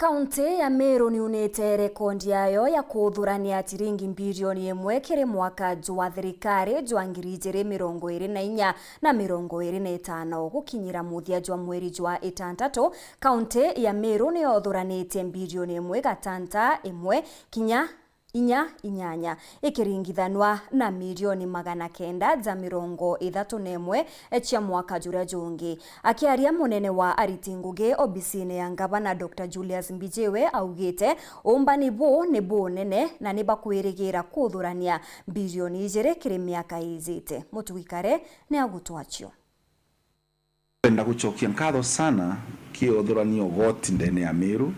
Kaunti ya Meru ni unite rekondi yayo ya kuthurania ciringi bilioni 1 kiri mwaka jwa thirikari jwa 2024 na 2025 gukinyira muthia jwa mweri jwa 6. Kaunti ya Meru ni othuranite bilioni 1.1 kinya inyanya ikiringithanwa na milioni 900 za 31 cia mwaka juria jungi. Akiaria munene wa ariti ngugi obisine ya ngavana Dr. Julius Mbijiwe augite umbani bu ni bunene na ni bakwirigira kuthurania bilioni 2 kiri miaka izite. Mutuikare ni agutwachio. Penda kuchokia nkatho sana kiothuranio goti ndene ya Meru.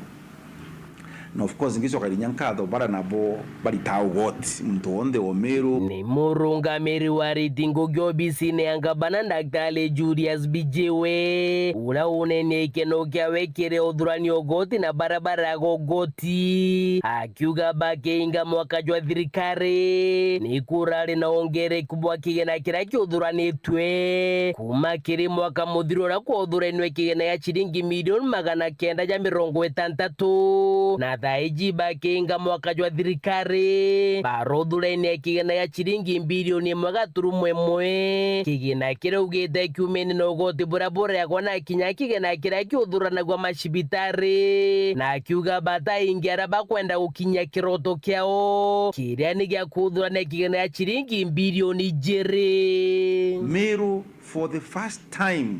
Na of course ngicho kali nyankatho bara nabo bari tawo goti muntu onde o Meru ni murungamiri wa ariti ngugi obisine ya ngavana Dr. Julius Mbijiwe ula unene ikeno kyawe kiri uthuranio goti na barabara goti akiuga bakinga mwaka jwa thirikari ni kurari na ongere kubwa kigena kira kiuthuranitwe kuma kiri mwaka muthiro ra kuuthuranitwe kigena ya ciringi milioni 960 na thaiji bakinga mwaka jwa thirikari barothurania kigena ya ciringi bilioni 1.1 kigena kira ugite kiumeni no goti burabura yakwa na kinya kigena kira kiuthuranagwa macibitari na kiuga bataingiara bakwenda gukinya kiroto kiao kiria ni gya kuthurania kigena ya ciringi bilioni 2. Meru for the first time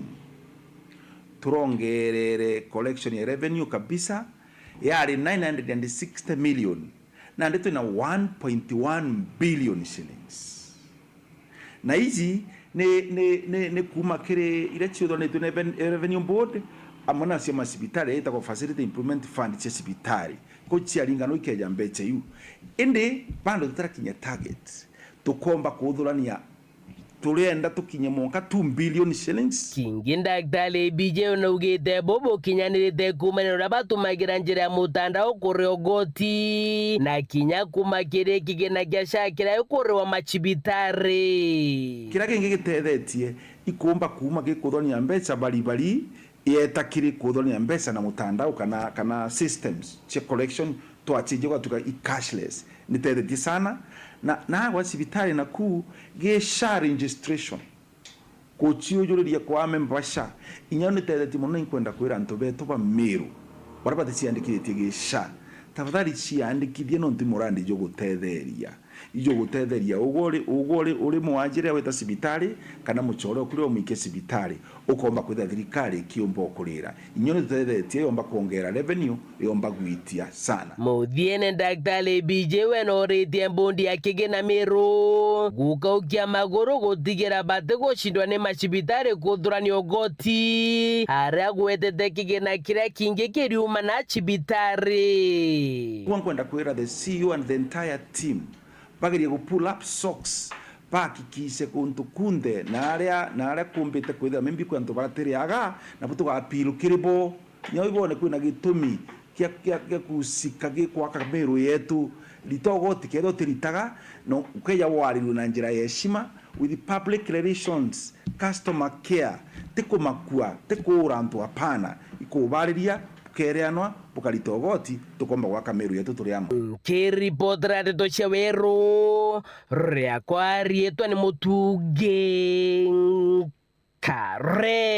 turongerere collection ya revenue kabisa yari 960 million na ndeto na 1.1 billion shillings. Na hizi ne kuma kire ile chiodo na revenue board amona sia masibitari eta ko facility improvement fund cha sibitari ko chialingano ikeja mbeche yu ende bando tutarakinya target tukomba kuthurania tulenda tukinye monka 2 billion shillings. Kingi Dr. Mbijiwe na ugite bobo kinyanirite kumaniro rabatumagira njira ya mutandao kuri ogoti na kinya kumakire kigena gya shakira yukuri wa macibitari kira kingi gitethetie ikumba kuma gikuthania mbeca bari yeta kiri kuthania mbeca na mutandao kana systems cha collection to achijwa tuka cashless nitethetie sana na wa sibitari na ku gesha registration ko chiujuriria kwa membasha inyano nitethetie muno inkwenda kwira nto beto ba Meru baraba ticiandikithie gesha tafadhali ciandikithie no ntimurandi jo gutetheria ugore uri muajire weta sibitari kana muchore okuri omike sibitari ukomba kwitha thirikari kiomba okurira inyone tutethetie yomba kuongera revenue yomba gwitia sana muthiene Dr. Mbijiwe no ritie mbundi ya kigena Meru gukaukia maguru gutigira bate gucindwa ni macibitari kuthuranio goti aria gwetete kigena kiria kingi kiriuma na cibitari kwenda kwira the CEO and the entire team bagiri go pull up socks pakikise kuntu kunde na aria kumbite kwitha membi kwantu baratiriaga na butu ga pilu kiribo nyo ibone kwina gitumi kia kusika gikwaka Meru yetu litogoti kedo tiritaga no ukeja wariru na njira ya heshima with public relations customer care tikumakua tikurantu hapana ikubariria kereanwa bukaritogoti tukomba gwaka Meru yetu turiamo kiripotra teto cia weru ria kwarietwa ni mutuge kare.